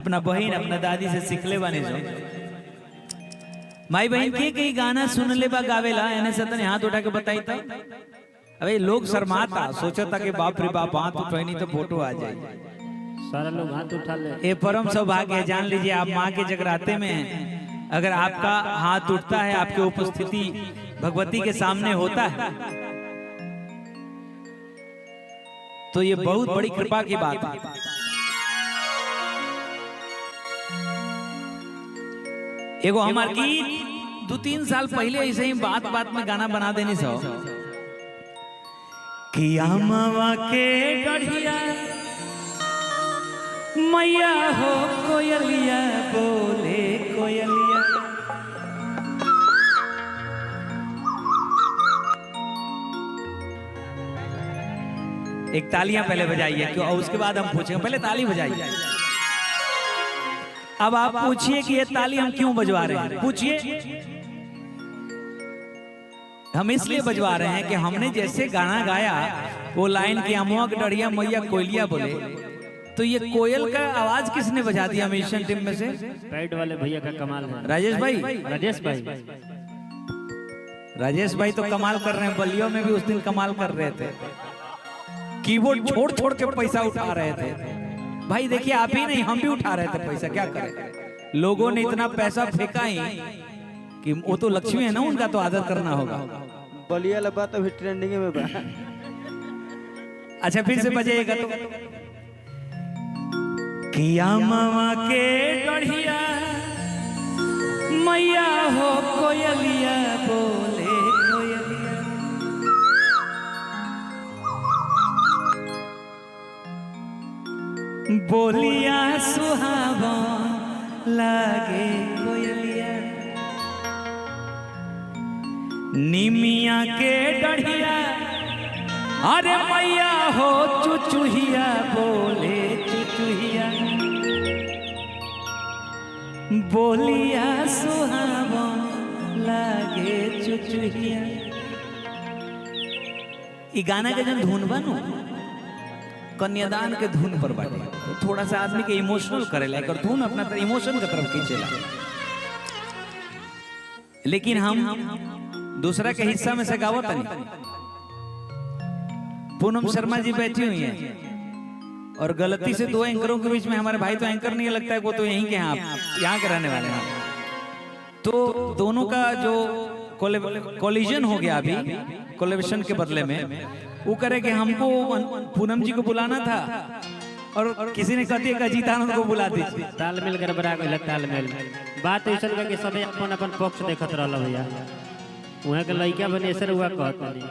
अपना बहन अपना दादी से सीखले बानी जो माई बहन के कई गाना सुन ले बा गावेला एने से तने हाथ उठा के बताई था। अबे लोग शर्माता सोचता कि बाप रे बाप हाथ उठैनी तो फोटो आ जाए। सारा लोग हाथ उठा ले। ये परम सौभाग्य है। जान लीजिए आप माँ के जगराते में हैं, अगर आपका हाथ उठता है आपकी उपस्थिति भगवती के सामने होता है तो ये बहुत बड़ी कृपा की बात है। एगो हमार गीत 2-3 साल पहले ऐसे ही बात बात में गाना बना देनी सो कि मावा के गढ़िया मैया हो कोयलिया बोले कोयलिया। एक तालियां पहले बजाइए क्यों, और उसके बाद हम पूछेंगे। पहले ताली बजाइए। अब आप पूछिए कि ये ताली हम क्यों बजवा रहे हैं। पूछिए। हम इसलिए बजवा रहे हैं कि हमने जैसे गाना गाया वो लाइन की अमुआ की डढ़िया मैया कोयलिया बोले, तो ये कोयल का आवाज किसने बजा दिया मिशन टीम में से? पैड वाले भैया का कमाल है। राजेश भाई। राजेश भाई तो कमाल कर रहे हैं। बलियों में भी उस दिन कमाल कर रहे थे, कीबोर्ड छोड़ छोड़ के पैसा उठा रहे थे। भाई देखिए आप ही नहीं हम भी उठा रहे थे पैसा, क्या करें। लोगों ने इतना पैसा फेंका ही कि वो तो लक्ष्मी है ना, उनका तो आदर करना होगा। बलिया लबा तो भी ट्रेंडिंग में बा। अच्छा फिर से बजाइएगा तो किया मामा के गढ़िया मैया हो कोयलिया बोले कोयलिया। बोलिया सुहावा लागे कोयलिया निमिया के डढ़िया अरे मैया हो चुचुहिया बोले चुचुहिया। बोलिया सुहावा लागे चुचुहिया। ई गाना के जन धुन बनू कन्यादान के धुन पर बाटे, तो थोड़ा सा आदमी के इमोशनल करेला, एक धुन अपना तरफ इमोशन के तरफ खींचेला। लेकिन हम दूसरा के हिस्सा में से गावत नहीं। पूनम शर्मा जी बैठी हुई हैं और गलती से 2 एंकरों के बीच में हमारे भाई तो एंकर नहीं लगता है, वो तो यहीं के हैं, आप यहाँ के रहने वाले हैं। तो दोनों का जो कोलिजन हो गया अभी कोलेब्रेशन के बदले में, वो करे कि हमको पूनम जी को बुलाना था और किसी ने कहती है कि अजीतानंद को बुला दीजिए। तालमेल गड़बड़ा गइल। तालमेल बात ऐसा लगा कि सबे अपन अपन पक्ष देखत रहल भैया। वहां के लइका बने सर हुआ कहत नहीं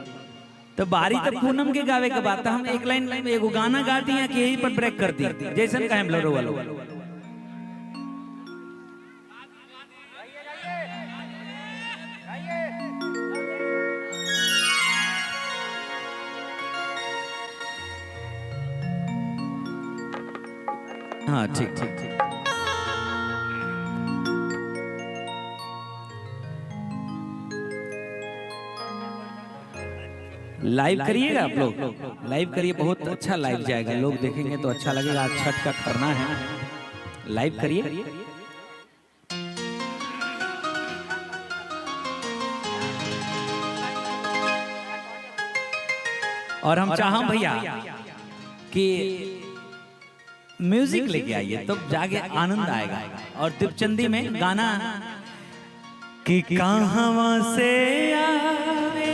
तो बारी तक पूनम के गावे के बात हम एक लाइन में एगो गाना गा दिया कि यही पर ब्रेक कर दी जैसन का हम लोरो वालो। हाँ ठीक ठीक ठीक। लाइव करिएगा आप लोग, लाइव करिए, बहुत अच्छा लाइव जाएगा, लोग देखेंगे तो अच्छा लगेगा। आज छठ का खरना है, लाइव करिए। और हम चाहम भैया कि म्यूजिक लेके आइए तब जाके आनंद आएगा। और दीपचंदी में गाना कि कहां से आवे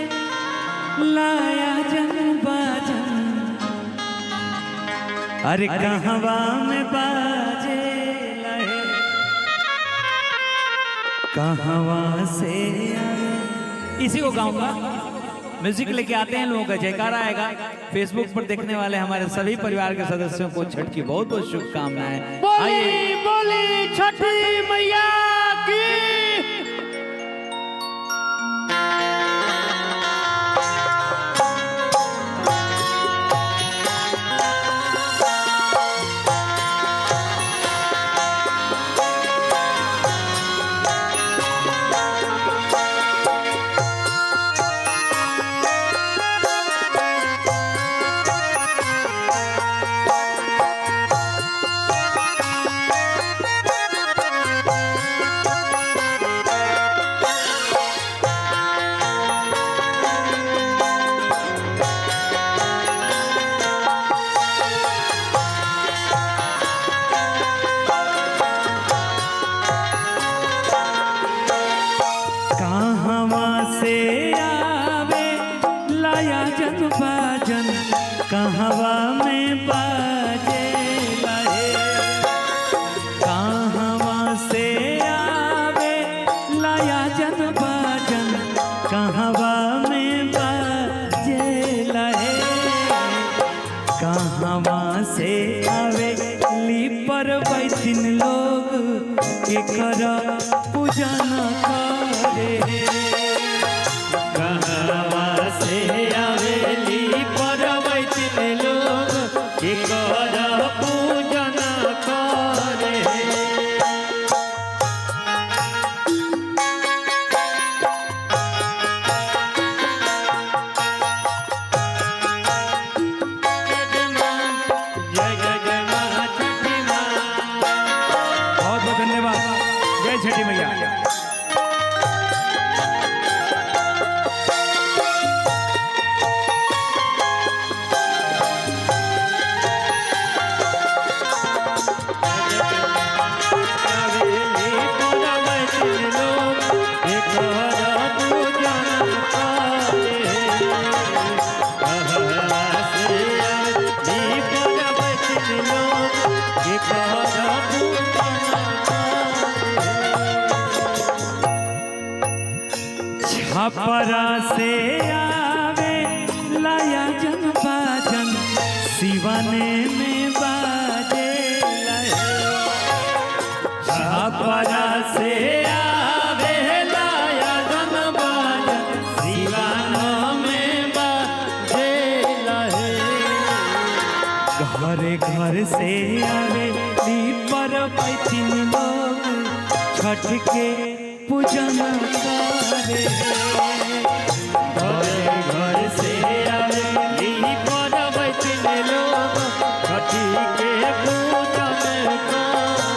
लाया जन बाजन अरे कहवा में बाजे लहे कहवा से आवे। इसी को गाऊंगा। म्यूजिक लेके आते हैं, लोगों का जयकारा आएगा। फेसबुक पर देखने वाले हमारे सभी परिवार के सदस्यों को छठ की बहुत बहुत शुभकामनाएं। बोली बोली छठी मैया की। लोग के कर पूजन करे कहवा से आवेली परवैतिन लोग के कर पूजन करे छठी मैया छपरा से आवे लाया जन बाजन सिवाने में बाजे छपरा से आवे लाया जन बाजन सिवानो में बाजे घरे घर से आवे पर पैथिन लोग छठ के पूजन करे घर से आवेली परवैतिन लोग छठी के पूजन करे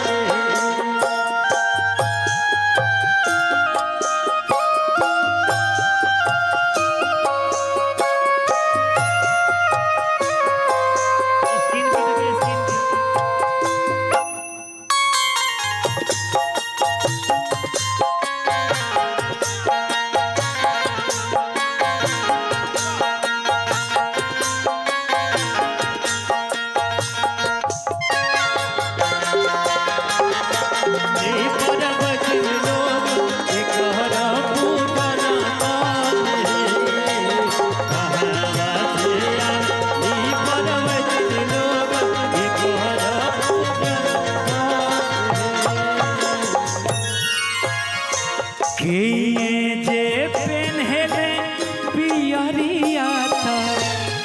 जे पेन्हले पियरिया था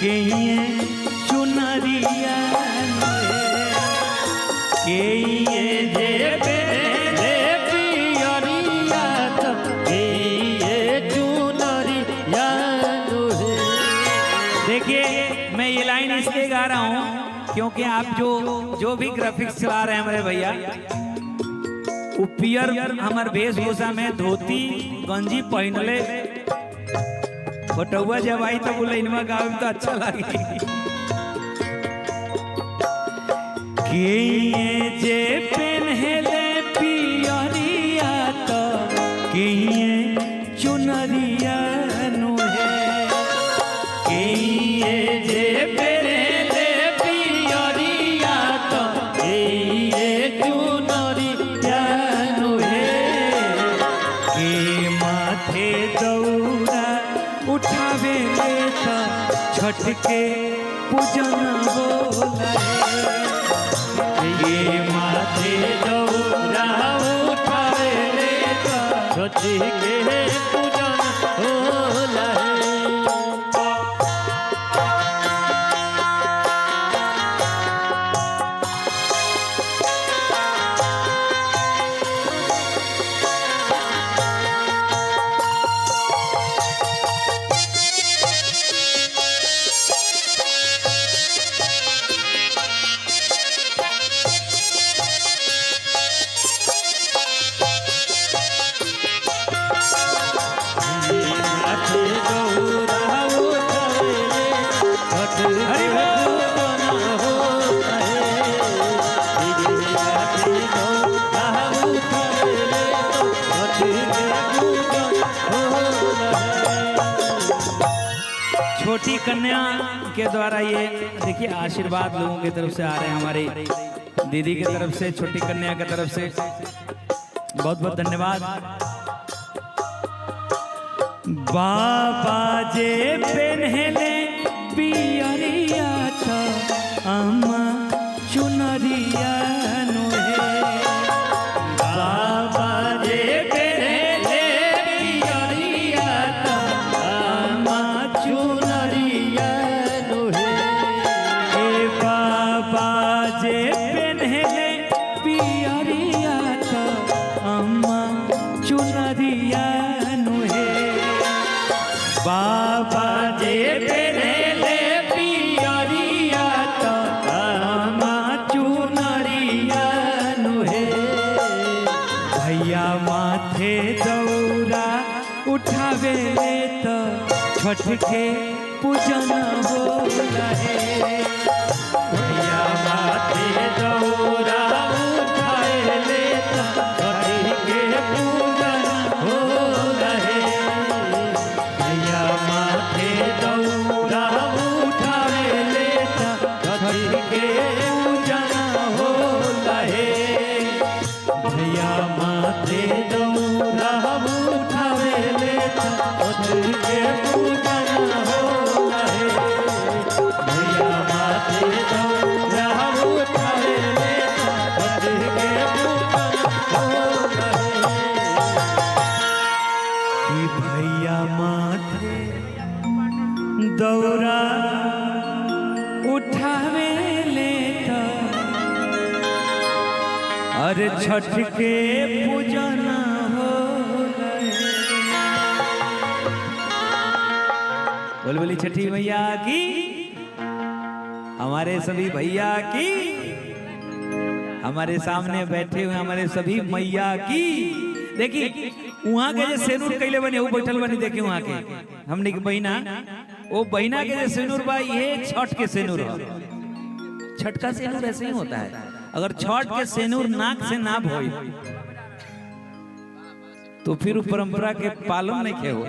के चुनरिया के जे पेन्हले पियरिया था के चुनरिया। देखिए मैं ये लाइन इसलिए गा रहा हूँ क्योंकि आप जो भी ग्राफिक्स चला रहे हैं हमारे भैया पियर हमार वेशभूषा में धोती गंजी पहनले फोटोआ जब आई तो बोले इनमें गाँव में तो अच्छा लगे के जे पेन्हले पियरिया तो के चुनरिया नुहे के जे पेन्हले पियरिया तो के चुनरिया माथे दौड़ा उठावे लेता छठ के पूजन बोला ये माथे दौड़ा उठावे लेता छठ के पूजन बोला छोटी कन्या के द्वारा ये देखिए आशीर्वाद लोगों की तरफ से आ रहे हैं हमारी दीदी की तरफ से छोटी कन्या की तरफ से बहुत बहुत धन्यवाद। बाबा जे पेन्हले पियरिया था अम्मा चुनरिया नुहे तो अम्मा चुनरिया नुहे बाबा जे पेनेले पियरिया तो अम्मा चुनरिया नुहे भैया माथे दौरा उठावे तो छठ के पूजन हो रहे भैया माथे दौरा उठावे तो छठ के पूजन हो रहे भैया माथे दौरा उठावे तो छठ के पूजन हो रहे भैया माथे दौरा उठावे तो छठ के पूजन हो रहे भैया माथे दौरा उठावे तो छठ के पूजन हो रहे कि भैया माथे दौरा उठावे लेता अरे छठ के पूजन हो बोल बोली छठी भैया की हमारे सभी भैया की हमारे सामने बैठे हुए हमारे सभी मैया की देखी वहां के जो सेनूर कैले बने वो बैठल बनी देखी वहां के हमने की बहिना वो बहिना के जो सेनूर बा ये छठ के सेनूर हो छठ का सेनूर ऐसे ही होता है अगर छठ के सेनूर नाक से ना भोई तो फिर परंपरा के पालन नहीं के हो